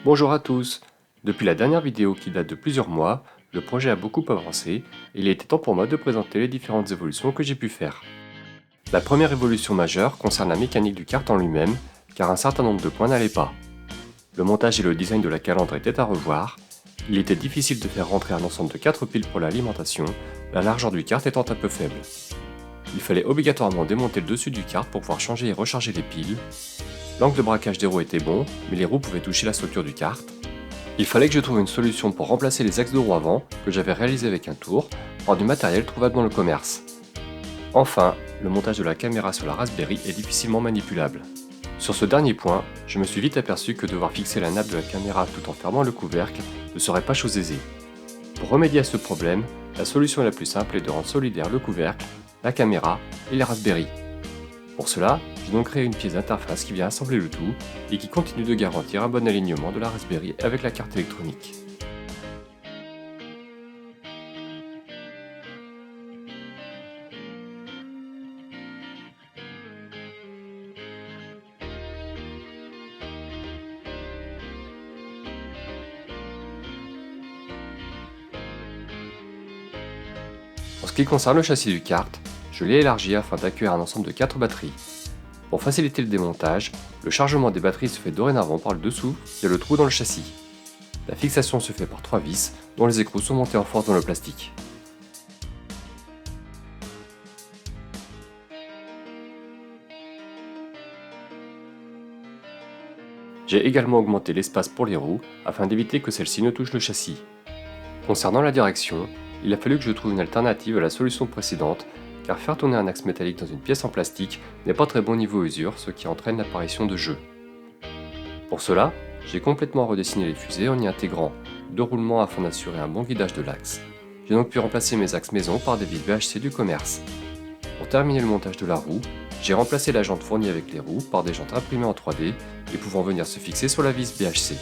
Bonjour à tous. Depuis la dernière vidéo qui date de plusieurs mois, le projet a beaucoup avancé et il était temps pour moi de présenter les différentes évolutions que j'ai pu faire. La première évolution majeure concerne la mécanique du kart en lui-même, car un certain nombre de points n'allaient pas. Le montage et le design de la calandre étaient à revoir, il était difficile de faire rentrer un ensemble de 4 piles pour l'alimentation, la largeur du kart étant un peu faible. Il fallait obligatoirement démonter le dessus du kart pour pouvoir changer et recharger les piles. L'angle de braquage des roues était bon, mais les roues pouvaient toucher la structure du kart. Il fallait que je trouve une solution pour remplacer les axes de roue avant, que j'avais réalisé avec un tour, par du matériel trouvable dans le commerce. Enfin, le montage de la caméra sur la Raspberry est difficilement manipulable. Sur ce dernier point, je me suis vite aperçu que devoir fixer la nappe de la caméra tout en fermant le couvercle ne serait pas chose aisée. Pour remédier à ce problème, la solution la plus simple est de rendre solidaire le couvercle, la caméra et la Raspberry. Pour cela, j'ai donc créé une pièce d'interface qui vient assembler le tout et qui continue de garantir un bon alignement de la Raspberry avec la carte électronique. En ce qui concerne le châssis du kart, je l'ai élargi afin d'accueillir un ensemble de 4 batteries. Pour faciliter le démontage, le chargement des batteries se fait dorénavant par le dessous via le trou dans le châssis. La fixation se fait par 3 vis dont les écrous sont montés en force dans le plastique. J'ai également augmenté l'espace pour les roues afin d'éviter que celles-ci ne touchent le châssis. Concernant la direction, il a fallu que je trouve une alternative à la solution précédente, car faire tourner un axe métallique dans une pièce en plastique n'est pas très bon niveau usure, ce qui entraîne l'apparition de jeux. Pour cela, j'ai complètement redessiné les fusées en y intégrant 2 roulements afin d'assurer un bon guidage de l'axe. J'ai donc pu remplacer mes axes maison par des vis VHC du commerce. Pour terminer le montage de la roue, j'ai remplacé la jante fournie avec les roues par des jantes imprimées en 3D et pouvant venir se fixer sur la vis BHC.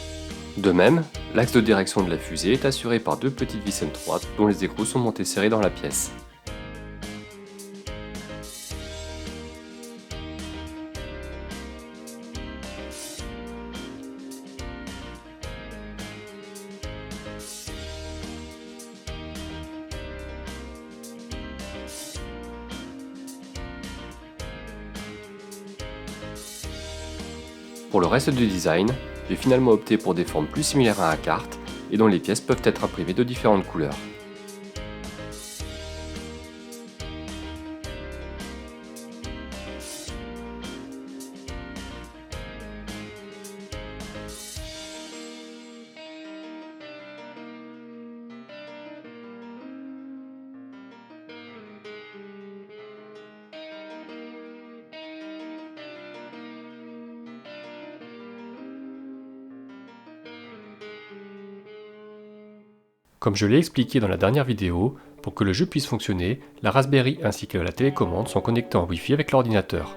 De même, l'axe de direction de la fusée est assuré par 2 petites vis M3 dont les écrous sont montés serrés dans la pièce. Pour le reste du design, j'ai finalement opté pour des formes plus similaires à un kart et dont les pièces peuvent être imprimées de différentes couleurs. Comme je l'ai expliqué dans la dernière vidéo, pour que le jeu puisse fonctionner, la Raspberry ainsi que la télécommande sont connectés en Wi-Fi avec l'ordinateur.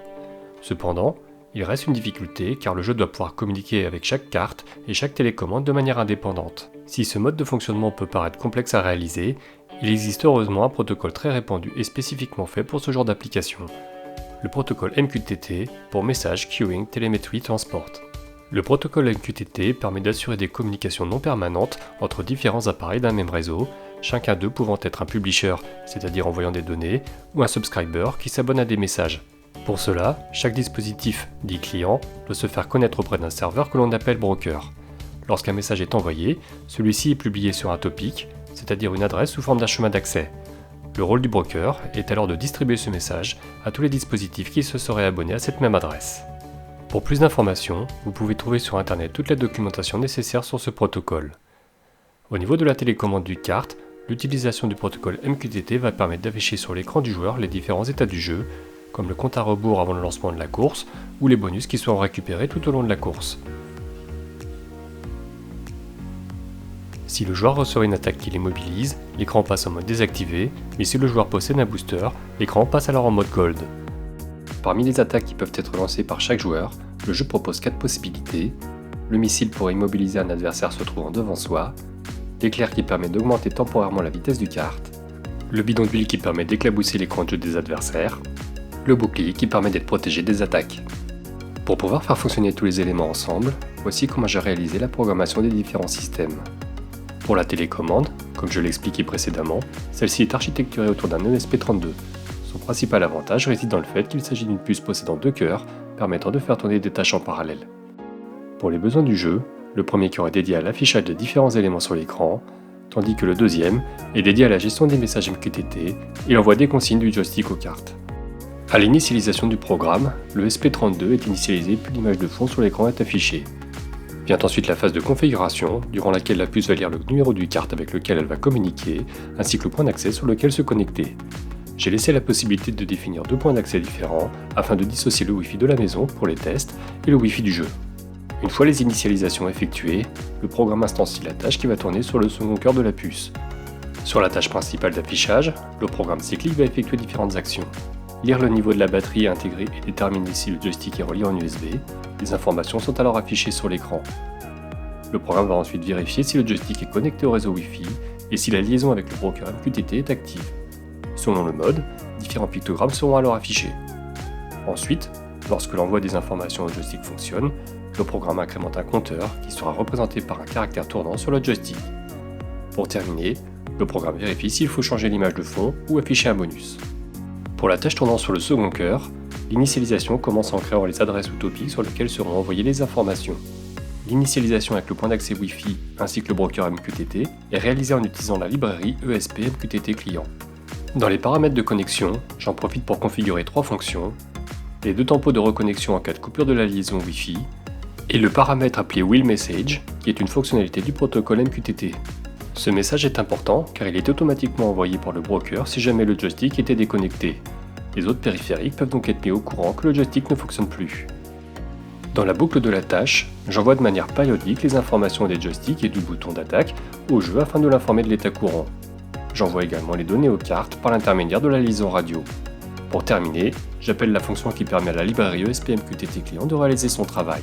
Cependant, il reste une difficulté car le jeu doit pouvoir communiquer avec chaque carte et chaque télécommande de manière indépendante. Si ce mode de fonctionnement peut paraître complexe à réaliser, il existe heureusement un protocole très répandu et spécifiquement fait pour ce genre d'application. Le protocole MQTT pour Message Queuing Telemetry Transport. Le protocole MQTT permet d'assurer des communications non permanentes entre différents appareils d'un même réseau, chacun d'eux pouvant être un publisher, c'est-à-dire envoyant des données, ou un subscriber qui s'abonne à des messages. Pour cela, chaque dispositif, dit client, doit se faire connaître auprès d'un serveur que l'on appelle broker. Lorsqu'un message est envoyé, celui-ci est publié sur un topic, c'est-à-dire une adresse sous forme d'un chemin d'accès. Le rôle du broker est alors de distribuer ce message à tous les dispositifs qui se seraient abonnés à cette même adresse. Pour plus d'informations, vous pouvez trouver sur internet toute la documentation nécessaire sur ce protocole. Au niveau de la télécommande du kart, l'utilisation du protocole MQTT va permettre d'afficher sur l'écran du joueur les différents états du jeu, comme le compte à rebours avant le lancement de la course, ou les bonus qui seront récupérés tout au long de la course. Si le joueur reçoit une attaque qui l'immobilise, l'écran passe en mode désactivé, mais si le joueur possède un booster, l'écran passe alors en mode gold. Parmi les attaques qui peuvent être lancées par chaque joueur, le jeu propose 4 possibilités. Le missile pour immobiliser un adversaire se trouvant devant soi, l'éclair qui permet d'augmenter temporairement la vitesse du kart, le bidon d'huile qui permet d'éclabousser l'écran de jeu des adversaires, le bouclier qui permet d'être protégé des attaques. Pour pouvoir faire fonctionner tous les éléments ensemble, voici comment j'ai réalisé la programmation des différents systèmes. Pour la télécommande, comme je l'ai expliqué précédemment, celle-ci est architecturée autour d'un ESP32. Son principal avantage réside dans le fait qu'il s'agit d'une puce possédant 2 cœurs, permettant de faire tourner des tâches en parallèle. Pour les besoins du jeu, le premier cœur est dédié à l'affichage de différents éléments sur l'écran, tandis que le deuxième est dédié à la gestion des messages MQTT et l'envoi des consignes du joystick aux cartes. À l'initialisation du programme, le SP32 est initialisé puis l'image de fond sur l'écran est affichée. Vient ensuite la phase de configuration, durant laquelle la puce va lire le numéro du carte avec lequel elle va communiquer, ainsi que le point d'accès sur lequel se connecter. J'ai laissé la possibilité de définir 2 points d'accès différents afin de dissocier le Wi-Fi de la maison pour les tests et le Wi-Fi du jeu. Une fois les initialisations effectuées, le programme instancie la tâche qui va tourner sur le second cœur de la puce. Sur la tâche principale d'affichage, le programme cyclique va effectuer différentes actions. Lire le niveau de la batterie intégrée et déterminer si le joystick est relié en USB. Les informations sont alors affichées sur l'écran. Le programme va ensuite vérifier si le joystick est connecté au réseau Wi-Fi et si la liaison avec le broker MQTT est active. Selon le mode, différents pictogrammes seront alors affichés. Ensuite, lorsque l'envoi des informations au joystick fonctionne, le programme incrémente un compteur qui sera représenté par un caractère tournant sur le joystick. Pour terminer, le programme vérifie s'il faut changer l'image de fond ou afficher un bonus. Pour la tâche tournant sur le second cœur, l'initialisation commence en créant les adresses ou topics sur lesquelles seront envoyées les informations. L'initialisation avec le point d'accès Wi-Fi ainsi que le broker MQTT est réalisée en utilisant la librairie ESP MQTT Client. Dans les paramètres de connexion, j'en profite pour configurer 3 fonctions, les 2 tempos de reconnexion en cas de coupure de la liaison Wi-Fi, et le paramètre appelé Will Message, qui est une fonctionnalité du protocole MQTT. Ce message est important car il est automatiquement envoyé par le broker si jamais le joystick était déconnecté. Les autres périphériques peuvent donc être mis au courant que le joystick ne fonctionne plus. Dans la boucle de la tâche, j'envoie de manière périodique les informations des joysticks et du bouton d'attaque au jeu afin de l'informer de l'état courant. J'envoie également les données aux cartes par l'intermédiaire de la liaison radio. Pour terminer, j'appelle la fonction qui permet à la librairie ESP MQTT Client de réaliser son travail.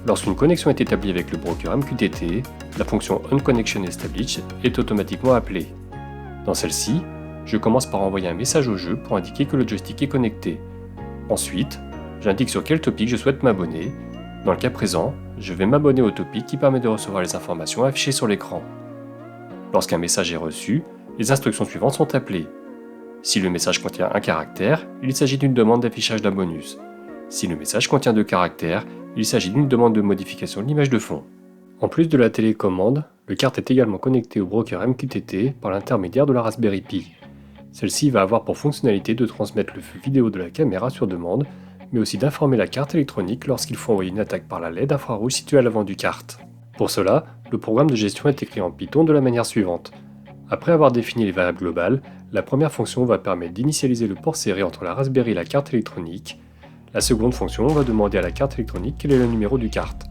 Lorsqu'une connexion est établie avec le broker MQTT, la fonction OnConnectionEstablished est automatiquement appelée. Dans celle-ci, je commence par envoyer un message au jeu pour indiquer que le joystick est connecté. Ensuite, j'indique sur quel topic je souhaite m'abonner. Dans le cas présent, je vais m'abonner au topic qui permet de recevoir les informations affichées sur l'écran. Lorsqu'un message est reçu, les instructions suivantes sont appelées. Si le message contient un caractère, il s'agit d'une demande d'affichage d'un bonus. Si le message contient 2 caractères, il s'agit d'une demande de modification de l'image de fond. En plus de la télécommande, le carte est également connecté au broker MQTT par l'intermédiaire de la Raspberry Pi. Celle-ci va avoir pour fonctionnalité de transmettre le flux vidéo de la caméra sur demande, mais aussi d'informer la carte électronique lorsqu'il faut envoyer une attaque par la LED infrarouge située à l'avant du carte. Pour cela, le programme de gestion est écrit en Python de la manière suivante. Après avoir défini les variables globales, la première fonction va permettre d'initialiser le port serré entre la Raspberry et la carte électronique. La seconde fonction va demander à la carte électronique quel est le numéro du carte.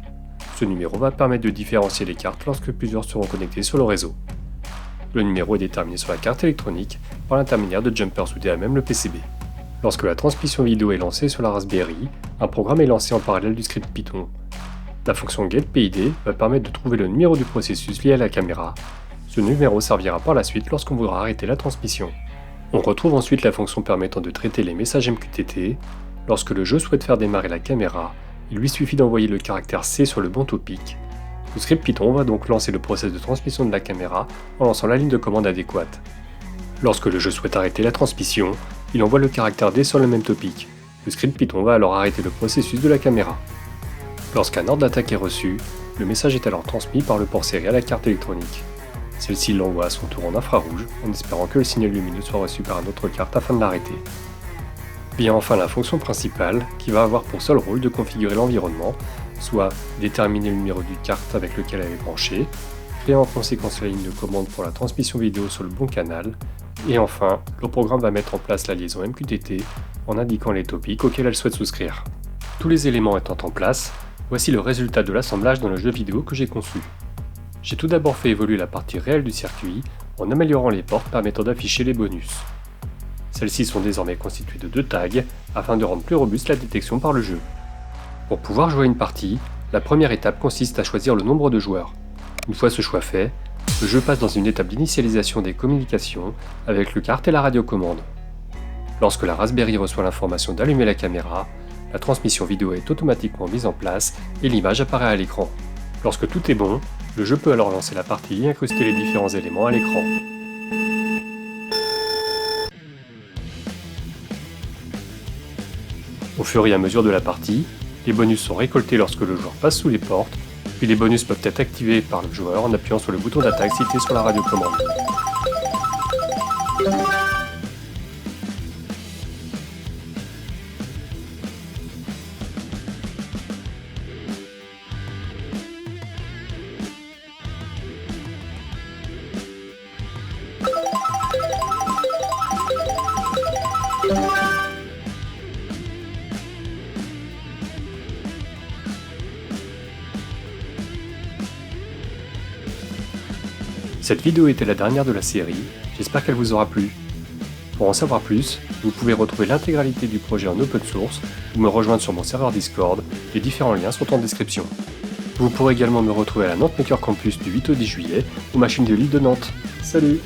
Ce numéro va permettre de différencier les cartes lorsque plusieurs seront connectées sur le réseau. Le numéro est déterminé sur la carte électronique par l'intermédiaire de jumpers soudés à même le PCB. Lorsque la transmission vidéo est lancée sur la Raspberry, un programme est lancé en parallèle du script Python. La fonction getPID va permettre de trouver le numéro du processus lié à la caméra. Ce numéro servira par la suite lorsqu'on voudra arrêter la transmission. On retrouve ensuite la fonction permettant de traiter les messages MQTT. Lorsque le jeu souhaite faire démarrer la caméra, il lui suffit d'envoyer le caractère C sur le bon topic. Le script Python va donc lancer le process de transmission de la caméra en lançant la ligne de commande adéquate. Lorsque le jeu souhaite arrêter la transmission, il envoie le caractère D sur le même topic. Le script Python va alors arrêter le processus de la caméra. Lorsqu'un ordre d'attaque est reçu, le message est alors transmis par le port serré à la carte électronique. Celle-ci l'envoie à son tour en infrarouge, en espérant que le signal lumineux soit reçu par une autre carte afin de l'arrêter. Vient enfin la fonction principale, qui va avoir pour seul rôle de configurer l'environnement, soit déterminer le numéro du carte avec lequel elle est branchée, créer en conséquence la ligne de commande pour la transmission vidéo sur le bon canal, et enfin, le programme va mettre en place la liaison MQTT en indiquant les topics auxquels elle souhaite souscrire. Tous les éléments étant en place, voici le résultat de l'assemblage dans le jeu vidéo que j'ai conçu. J'ai tout d'abord fait évoluer la partie réelle du circuit en améliorant les portes permettant d'afficher les bonus. Celles-ci sont désormais constituées de 2 tags afin de rendre plus robuste la détection par le jeu. Pour pouvoir jouer une partie, la première étape consiste à choisir le nombre de joueurs. Une fois ce choix fait, le jeu passe dans une étape d'initialisation des communications avec le carte et la radiocommande. Lorsque la Raspberry reçoit l'information d'allumer la caméra la transmission vidéo est automatiquement mise en place et l'image apparaît à l'écran. Lorsque tout est bon, le jeu peut alors lancer la partie et incruster les différents éléments à l'écran. Au fur et à mesure de la partie, les bonus sont récoltés lorsque le joueur passe sous les portes, puis les bonus peuvent être activés par le joueur en appuyant sur le bouton d'attaque cité sur la radiocommande. Cette vidéo était la dernière de la série, j'espère qu'elle vous aura plu. Pour en savoir plus, vous pouvez retrouver l'intégralité du projet en open source ou me rejoindre sur mon serveur Discord, les différents liens sont en description. Vous pourrez également me retrouver à la Nantes Maker Campus du 8 au 10 juillet ou ma chaîne de l'île de Nantes. Salut!